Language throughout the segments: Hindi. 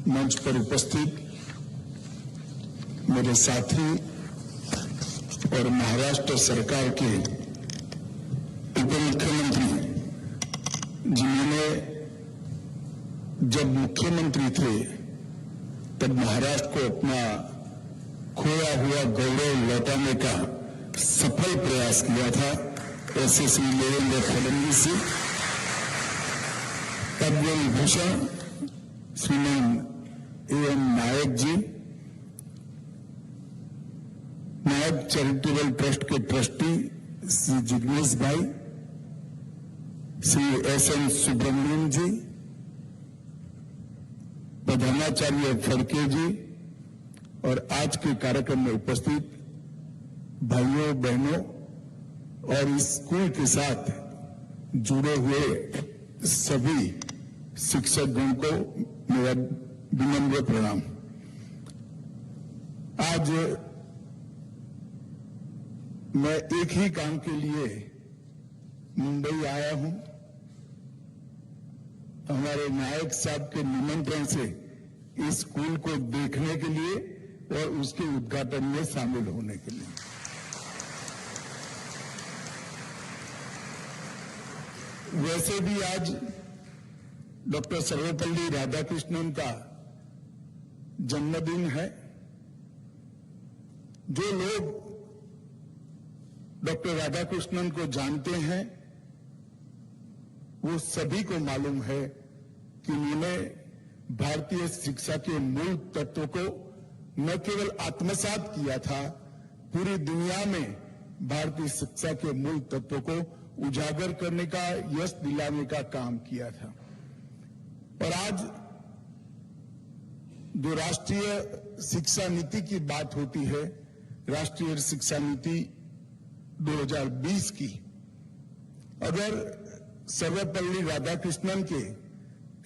मंच पर उपस्थित मेरे साथी और महाराष्ट्र सरकार के उप मुख्यमंत्री, जिन्होंने जब मुख्यमंत्री थे तब महाराष्ट्र को अपना खोया हुआ गौरव लौटाने का सफल प्रयास किया था, ऐसे श्री देवेंद्र फडणवीस जी, पद्म विभूषण श्रीमान A.M. नायक जी, नायक चैरिटेबल ट्रस्ट के ट्रस्टी श्री जिग्नेश भाई, श्री S.N. सुब्रमण्यम जी, प्रधानाचार्य फड़के जी और आज के कार्यक्रम में उपस्थित भाइयों बहनों और इस स्कूल के साथ जुड़े हुए सभी शिक्षकगण को मेरा विनम्र प्रणाम। आज मैं एक ही काम के लिए मुंबई आया हूं। हमारे नायक साहब के निमंत्रण से इस स्कूल को देखने के लिए और उसके उद्घाटन में शामिल होने के लिए। वैसे भी आज डॉक्टर सर्वपल्ली राधाकृष्णन का जन्मदिन है। जो लोग डॉक्टर राधाकृष्णन को जानते हैं वो सभी को मालूम है कि उन्होंने भारतीय शिक्षा के मूल तत्व को न केवल आत्मसात किया था, पूरी दुनिया में भारतीय शिक्षा के मूल तत्व को उजागर करने का, यश दिलाने का काम किया था। और आज जो राष्ट्रीय शिक्षा नीति की बात होती है, राष्ट्रीय शिक्षा नीति 2020 की, अगर सर्वपल्ली राधाकृष्णन के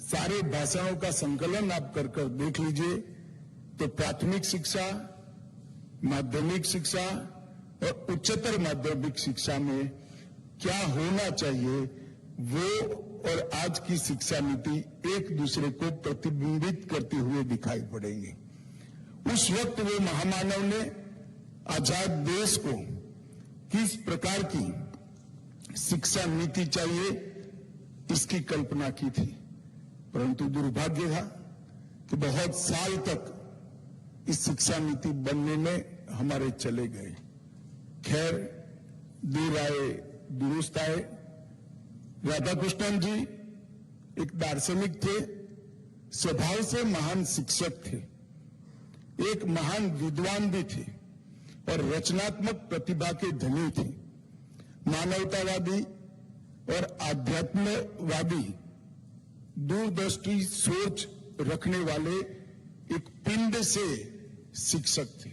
सारे भाषणों का संकलन आप कर देख लीजिए तो प्राथमिक शिक्षा, माध्यमिक शिक्षा और उच्चतर माध्यमिक शिक्षा में क्या होना चाहिए वो और आज की शिक्षा नीति एक दूसरे को प्रतिबिंबित करते हुए दिखाई पड़ेंगे। उस वक्त वो महामानव ने आजाद देश को किस प्रकार की शिक्षा नीति चाहिए इसकी कल्पना की थी, परंतु दुर्भाग्य था कि बहुत साल तक इस शिक्षा नीति बनने में हमारे चले गए। खैर, देर आए दुरुस्त आए। राधाकृष्णन जी एक दार्शनिक थे, स्वभाव से महान शिक्षक थे, एक महान विद्वान भी थे और रचनात्मक प्रतिभा के धनी थे। मानवतावादी और आध्यात्मवादी दूरदृष्टि सोच रखने वाले एक पिंड से शिक्षक थे।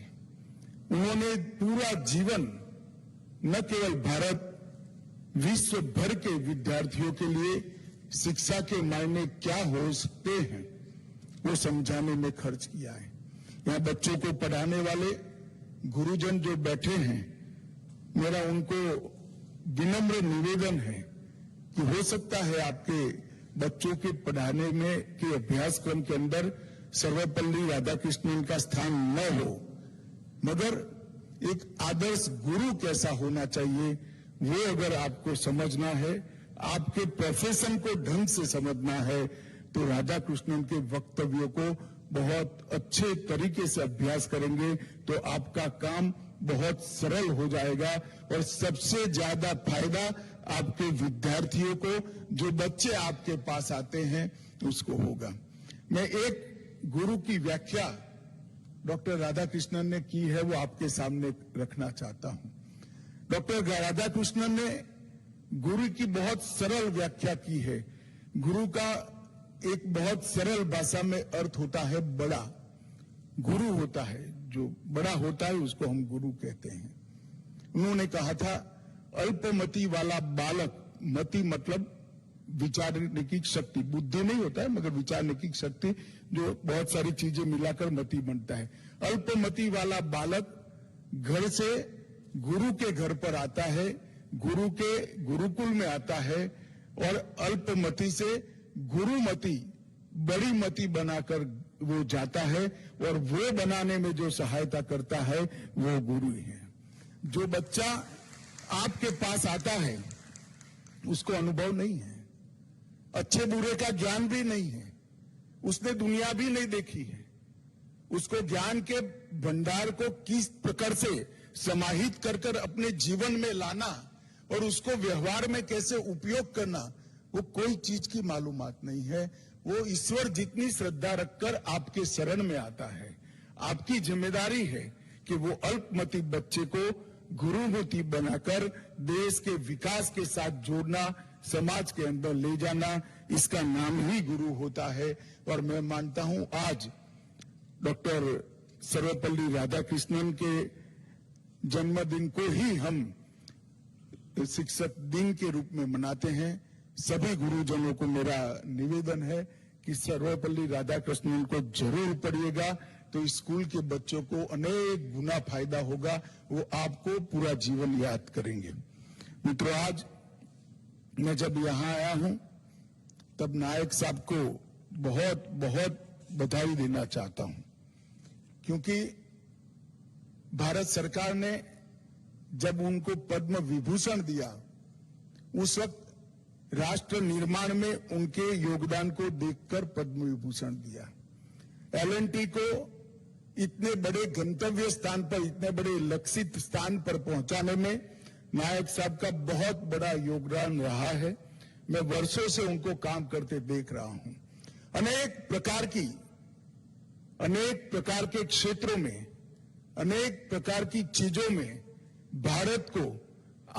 उन्होंने पूरा जीवन न केवल भारत, विश्व भर के विद्यार्थियों के लिए शिक्षा के मायने क्या हो सकते हैं वो समझाने में खर्च किया है। यहाँ बच्चों को पढ़ाने वाले गुरुजन जो बैठे हैं, मेरा उनको विनम्र निवेदन है कि हो सकता है आपके बच्चों के पढ़ाने में के अभ्यासक्रम के अंदर सर्वपल्ली राधाकृष्णन का स्थान न हो, मगर एक आदर्श गुरु कैसा होना चाहिए वो अगर आपको समझना है, आपके प्रोफेशन को ढंग से समझना है, तो राधाकृष्णन के वक्तव्यों को बहुत अच्छे तरीके से अभ्यास करेंगे तो आपका काम बहुत सरल हो जाएगा और सबसे ज्यादा फायदा आपके विद्यार्थियों को, जो बच्चे आपके पास आते हैं, उसको होगा। मैं एक गुरु की व्याख्या डॉक्टर राधाकृष्णन ने की है वो आपके सामने रखना चाहता हूं। डॉक्टर राधाकृष्णन ने गुरु की बहुत सरल व्याख्या की है। गुरु का एक बहुत सरल भाषा में अर्थ होता है बड़ा। गुरु होता है जो बड़ा होता है उसको हम गुरु कहते हैं। उन्होंने कहा था अल्पमति वाला बालक, मति मतलब विचारने की शक्ति, बुद्धि नहीं होता है मगर विचारने की शक्ति, जो बहुत सारी चीजें मिलाकर मति बनता है। अल्पमति वाला बालक घर से गुरु के घर पर आता है, गुरु के गुरुकुल में आता है और अल्पमति से गुरुमति, बड़ी मति बनाकर वो जाता है और वो बनाने में जो सहायता करता है वो गुरु ही है। जो बच्चा आपके पास आता है उसको अनुभव नहीं है, अच्छे बुरे का ज्ञान भी नहीं है, उसने दुनिया भी नहीं देखी है, उसको ज्ञान के भंडार को किस प्रकार से समाहित कर कर अपने जीवन में लाना और उसको व्यवहार में कैसे उपयोग करना, वो कोई चीज की मालूमात नहीं है। वो ईश्वर जितनी श्रद्धा रखकर आपके शरण में आता है, आपकी जिम्मेदारी है कि वो अल्पमति बच्चे को गुरुमति बनाकर देश के विकास के साथ जोड़ना, समाज के अंदर ले जाना, इसका नाम ही गुरु होता है। और मैं मानता हूं आज डॉक्टर सर्वपल्ली राधाकृष्णन के जन्मदिन को ही हम शिक्षक दिन के रूप में मनाते हैं। सभी गुरुजनों को मेरा निवेदन है कि सर्वपल्ली राधाकृष्णन को जरूर पढ़िएगा, तो स्कूल के बच्चों को अनेक गुना फायदा होगा, वो आपको पूरा जीवन याद करेंगे। मित्रों, आज मैं जब यहां आया हूं तब नायक साहब को बहुत बहुत बधाई देना चाहता हूं, क्योंकि भारत सरकार ने जब उनको पद्म विभूषण दिया उस वक्त राष्ट्र निर्माण में उनके योगदान को देखकर पद्म विभूषण दिया। एल&टी को इतने बड़े गंतव्य स्थान पर, इतने बड़े लक्षित स्थान पर पहुंचाने में नायक साहब का बहुत बड़ा योगदान रहा है। मैं वर्षों से उनको काम करते देख रहा हूं। अनेक प्रकार के क्षेत्रों में, अनेक प्रकार की चीजों में भारत को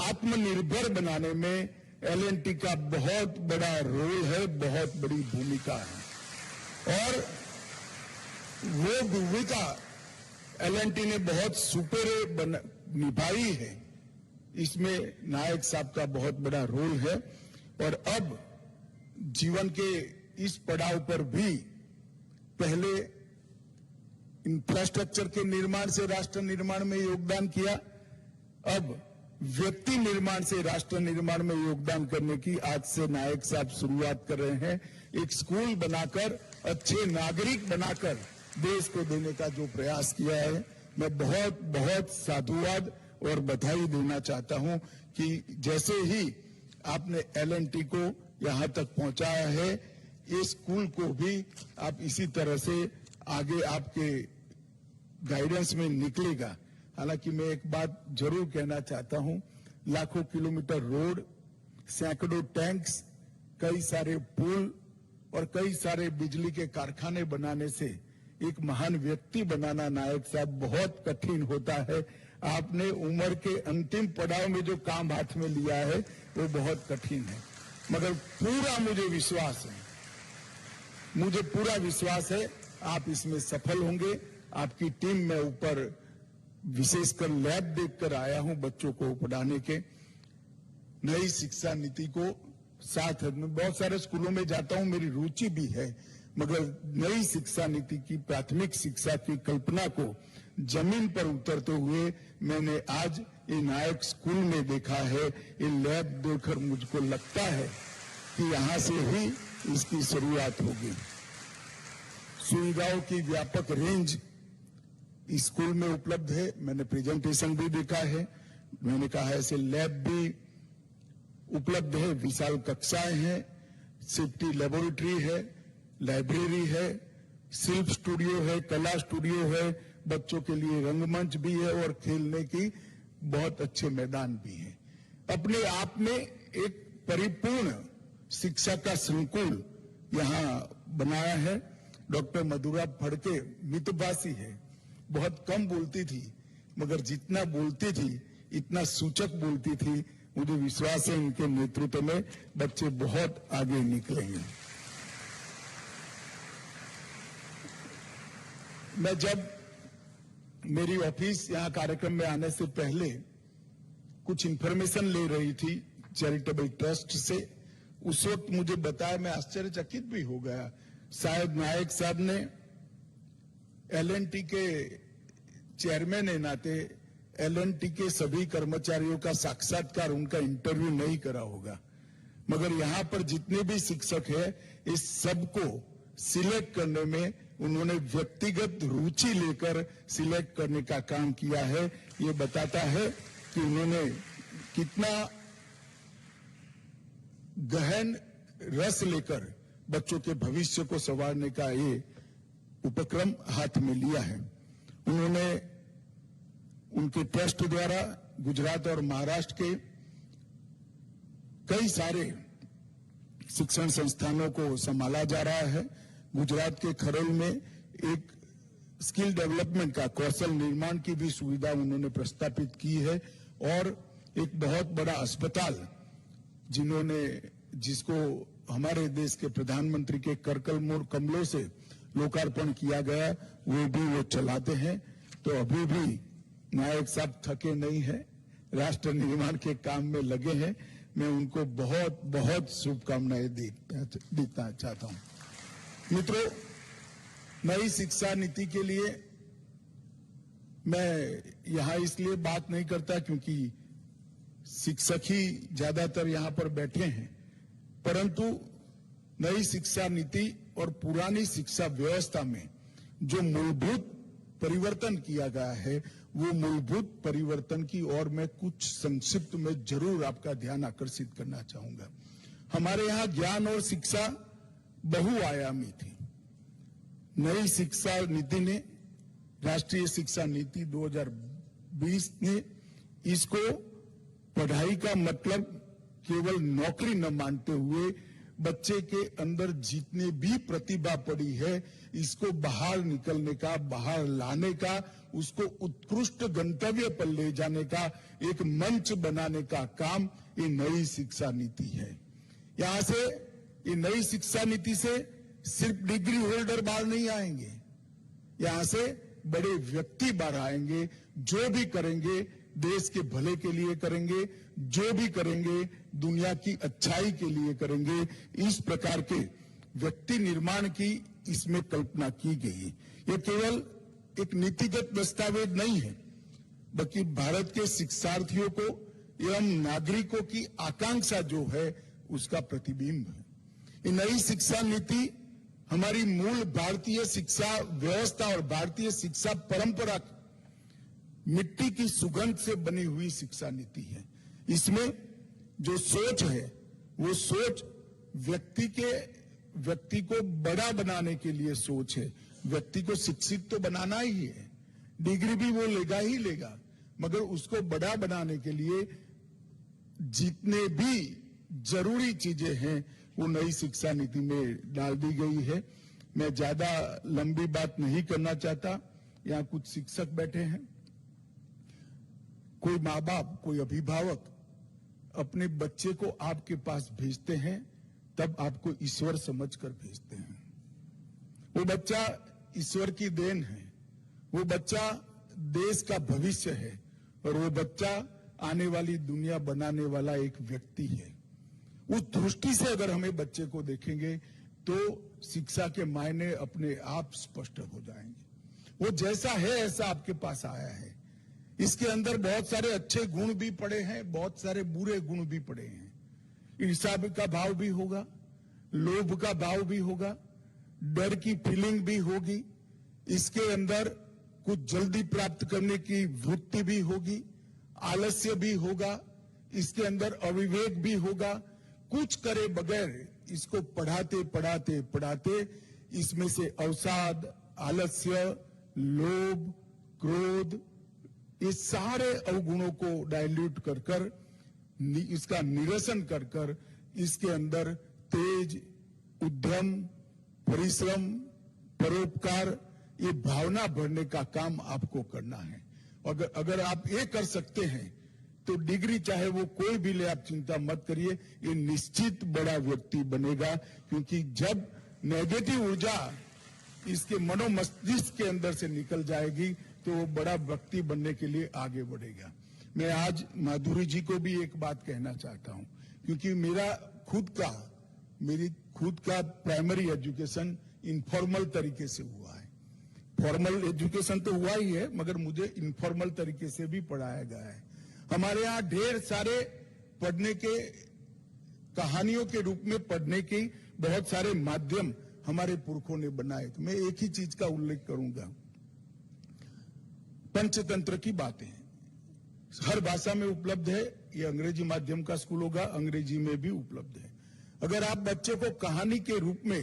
आत्मनिर्भर बनाने में एल&टी का बहुत बड़ा रोल है, बहुत बड़ी भूमिका है। और वो भूमिका एल&टी ने बहुत सुपेरे निभाई है, इसमें नायक साहब का बहुत बड़ा रोल है। और अब जीवन के इस पड़ाव पर भी पहले इंफ्रास्ट्रक्चर के निर्माण से राष्ट्र निर्माण में योगदान किया, अब व्यक्ति निर्माण से राष्ट्र निर्माण में योगदान करने की आज से नायक साहब शुरुआत कर रहे हैं। एक स्कूल बनाकर, अच्छे नागरिक बनाकर देश को देने का जो प्रयास किया है, मैं बहुत बहुत साधुवाद और बधाई देना चाहता हूं कि जैसे ही आपने एल&टी को यहां तक पहुंचाया है, ये स्कूल को भी आप इसी तरह से आगे आपके गाइडेंस में निकलेगा। हालांकि मैं एक बात जरूर कहना चाहता हूं, लाखों किलोमीटर रोड, सैकड़ों टैंक्स, कई सारे पुल और कई सारे बिजली के कारखाने बनाने से एक महान व्यक्ति बनाना नायक साहब बहुत कठिन होता है। आपने उम्र के अंतिम पड़ाव में जो काम हाथ में लिया है वो बहुत कठिन है, मगर मुझे पूरा विश्वास है आप इसमें सफल होंगे। आपकी टीम में ऊपर विशेषकर लैब देखकर आया हूं बच्चों को पढ़ाने के। नई शिक्षा नीति को साथ, मैं बहुत सारे स्कूलों में जाता हूं, मेरी रुचि भी है, मगर नई शिक्षा नीति की प्राथमिक शिक्षा की कल्पना को जमीन पर उतरते हुए मैंने आज ये नायक स्कूल में देखा है। ये लैब देखकर मुझको लगता है कि यहां से ही इसकी शुरुआत होगी। सुविधाओं की व्यापक रेंज स्कूल में उपलब्ध है, मैंने प्रेजेंटेशन भी देखा है, मैंने कहा है ऐसे लैब भी उपलब्ध है, विशाल कक्षाएं हैं, सेफ्टी लेबोरेटरी है, लाइब्रेरी है, शिल्प स्टूडियो है, कला स्टूडियो है, बच्चों के लिए रंगमंच भी है और खेलने की बहुत अच्छे मैदान भी है। अपने आप में एक परिपूर्ण शिक्षा का संकुल यहां बनाया है। डॉक्टर मधुरा फड़के मितभाषी है, बहुत कम बोलती थी, मगर जितना बोलती थी इतना सूचक बोलती थी। मुझे विश्वास है इनके नेतृत्व में बच्चे बहुत आगे निकलेंगे। मैं जब मेरी ऑफिस यहां कार्यक्रम में आने से पहले कुछ इंफॉर्मेशन ले रही थी चैरिटेबल ट्रस्ट से, उस वक्त मुझे बताया, मैं आश्चर्यचकित भी हो गया। शायद नायक साहब ने एल&टी के चेयरमैन के नाते एल&टी के सभी कर्मचारियों का साक्षात्कार, उनका इंटरव्यू नहीं करा होगा, मगर यहां पर जितने भी शिक्षक हैं इस सबको सिलेक्ट करने में उन्होंने व्यक्तिगत रुचि लेकर सिलेक्ट करने का काम किया है। ये बताता है कि उन्होंने कितना गहन रस लेकर बच्चों के भविष्य को संवारने का ये उपक्रम हाथ में लिया है। उन्होंने उनके ट्रस्ट द्वारा गुजरात और महाराष्ट्र के कई सारे शिक्षण संस्थानों को संभाला जा रहा है। गुजरात के खरेल में एक स्किल डेवलपमेंट का कौशल निर्माण की भी सुविधा उन्होंने प्रस्तापित की है और एक बहुत बड़ा अस्पताल जिसको हमारे देश के प्रधानमंत्री के कर कमलों से लोकार्पण किया गया, वो चलाते हैं। तो अभी भी नायक साहब थके नहीं है, राष्ट्र निर्माण के काम में लगे हैं। मैं उनको बहुत बहुत शुभकामनाएं देना चाहता हूं। मित्रों, नई शिक्षा नीति के लिए मैं यहां इसलिए बात नहीं करता क्योंकि शिक्षक ही ज्यादातर यहां पर बैठे हैं, परंतु नई शिक्षा नीति और पुरानी शिक्षा व्यवस्था में जो मूलभूत परिवर्तन किया गया है, वो मूलभूत परिवर्तन की ओर मैं कुछ संक्षिप्त में जरूर आपका ध्यान आकर्षित करना चाहूंगा। हमारे यहां ज्ञान और शिक्षा बहुआयामी थी। नई शिक्षा नीति ने, राष्ट्रीय शिक्षा नीति 2020 ने इसको पढ़ाई का मतलब केवल नौकरी न मानते हुए बच्चे के अंदर जितनी भी प्रतिभा पड़ी है, इसको बाहर निकलने का, बाहर लाने का, उसको उत्कृष्ट गंतव्य पर ले जाने का एक मंच बनाने का काम ये नई शिक्षा नीति है। यहां से ये नई शिक्षा नीति से सिर्फ डिग्री होल्डर बाहर नहीं आएंगे, यहां से बड़े व्यक्ति बाहर आएंगे। जो भी करेंगे देश के भले के लिए करेंगे, जो भी करेंगे दुनिया की अच्छाई के लिए करेंगे। इस प्रकार के व्यक्ति निर्माण की इसमें कल्पना की गई है। ये केवल एक नीतिगत दस्तावेज नहीं है, बल्कि भारत के शिक्षार्थियों को एवं नागरिकों की आकांक्षा जो है उसका प्रतिबिंब है। ये नई शिक्षा नीति हमारी मूल भारतीय शिक्षा व्यवस्था और भारतीय शिक्षा परंपरा मिट्टी की सुगंध से बनी हुई शिक्षा नीति है। इसमें जो सोच है वो सोच व्यक्ति को बड़ा बनाने के लिए सोच है। व्यक्ति को शिक्षित तो बनाना ही है, डिग्री भी वो लेगा ही लेगा, मगर उसको बड़ा बनाने के लिए जितने भी जरूरी चीजें हैं वो नई शिक्षा नीति में डाल दी गई है। मैं ज्यादा लंबी बात नहीं करना चाहता। यहाँ कुछ शिक्षक बैठे हैं, कोई माँ बाप, कोई अभिभावक अपने बच्चे को आपके पास भेजते हैं तब आपको ईश्वर समझकर भेजते हैं। वो बच्चा ईश्वर की देन है, वो बच्चा देश का भविष्य है और वो बच्चा आने वाली दुनिया बनाने वाला एक व्यक्ति है। उस दृष्टि से अगर हमें बच्चे को देखेंगे तो शिक्षा के मायने अपने आप स्पष्ट हो जाएंगे। वो जैसा है ऐसा आपके पास आया है। इसके अंदर बहुत सारे अच्छे गुण भी पड़े हैं, बहुत सारे बुरे गुण भी पड़े हैं। ईर्ष्या का भाव भी होगा, लोभ का भाव भी होगा, डर की फीलिंग भी होगी, इसके अंदर कुछ जल्दी प्राप्त करने की वृत्ति भी होगी, आलस्य भी होगा, इसके अंदर अविवेक भी होगा। कुछ करे बगैर इसको पढ़ाते पढ़ाते पढ़ाते इसमें से अवसाद, आलस्य, लोभ, क्रोध, ये सारे अवगुणों को डाइल्यूट कर कर इसका निरसन कर कर इसके अंदर तेज, उद्यम, परिश्रम, परोपकार, ये भावना भरने का काम आपको करना है। अगर आप ये कर सकते हैं तो डिग्री चाहे वो कोई भी ले, आप चिंता मत करिए, ये निश्चित बड़ा व्यक्ति बनेगा। क्योंकि जब नेगेटिव ऊर्जा इसके मनोमस्तिष्क के अंदर से निकल जाएगी तो वो बड़ा व्यक्ति बनने के लिए आगे बढ़ेगा। मैं आज माधुरी जी को भी एक बात कहना चाहता हूं, क्योंकि मेरी खुद का प्राइमरी एजुकेशन इनफॉर्मल तरीके से हुआ है। फॉर्मल एजुकेशन तो हुआ ही है, मगर मुझे इनफॉर्मल तरीके से भी पढ़ाया गया है। हमारे यहाँ ढेर सारे पढ़ने के, कहानियों के रूप में पढ़ने के बहुत सारे माध्यम हमारे पुरखों ने बनाए। तो मैं एक ही चीज का उल्लेख करूंगा, पंचतंत्र की बातें हर भाषा में उपलब्ध है। ये अंग्रेजी माध्यम का स्कूल होगा, अंग्रेजी में भी उपलब्ध है। अगर आप बच्चे को कहानी के रूप में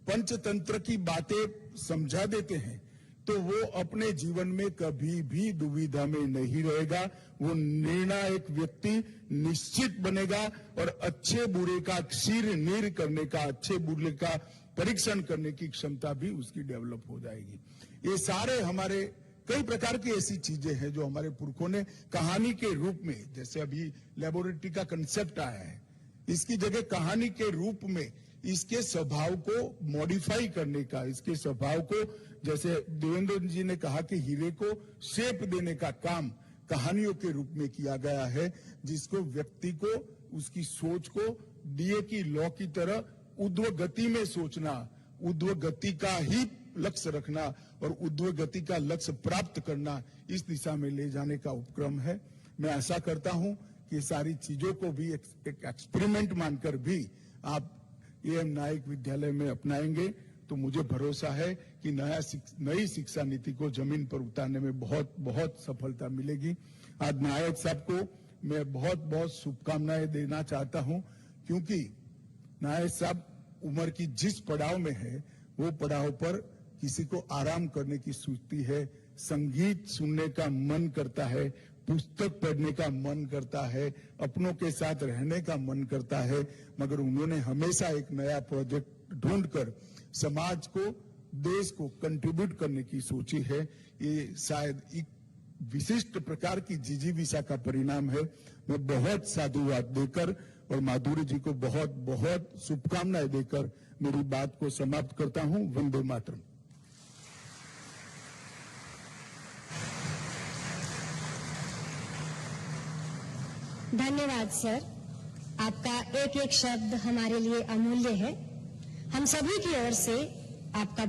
पंचतंत्र की बातें समझा देते हैं तो वो अपने जीवन में कभी भी दुविधा में नहीं रहेगा। वो निर्णायक व्यक्ति निश्चित बनेगा और अच्छे बुरे का क्षीर नीर करने का, अच्छे बुरे का परीक्षण करने की क्षमता भी उसकी डेवलप हो जाएगी। ये सारे हमारे कई प्रकार की ऐसी चीजें हैं जो हमारे पुरखों ने कहानी के रूप में, जैसे अभी लेबोरेटरी का कंसेप्ट आया है, इसकी जगह कहानी के रूप में इसके स्वभाव को मॉडिफाई करने का, इसके स्वभाव को, जैसे देवेंद्र जी ने कहा कि हीरे को शेप देने का काम कहानियों के रूप में किया गया है, जिसको व्यक्ति को उसकी सोच को दिए की लौ की तरह ऊर्ध्व गति में सोचना, ऊर्ध्व गति का ही लक्ष्य रखना और ऊर्ध्व गति का लक्ष्य प्राप्त करना, इस दिशा में ले जाने का उपक्रम है। मैं आशा करता हूं कि सारी चीजों को भी एक एक्सपेरिमेंट मानकर भी आप एएम नायक विद्यालय में अपनाएंगे तो मुझे भरोसा है कि नई शिक्षा नीति को जमीन पर उतारने में बहुत बहुत सफलता मिलेगी। आज नायक साहब को मैं बहुत बहुत शुभकामनाएं देना चाहता हूं, क्योंकि नायक साहब उम्र की जिस पड़ाव में है वो पड़ाव पर किसी को आराम करने की सूझती है, संगीत सुनने का मन करता है, पुस्तक पढ़ने का मन करता है, अपनों के साथ रहने का मन करता है, मगर उन्होंने हमेशा एक नया प्रोजेक्ट ढूंढकर समाज को, देश को कंट्रीब्यूट करने की सोची है। ये शायद एक विशिष्ट प्रकार की जिजीविषा का परिणाम है। मैं बहुत साधुवाद देकर और माधुरी जी को बहुत बहुत शुभकामनाएं देकर मेरी बात को समाप्त करता हूं। वंदे मातरम। धन्यवाद सर, आपका एक एक शब्द हमारे लिए अमूल्य है। हम सभी की ओर से आपका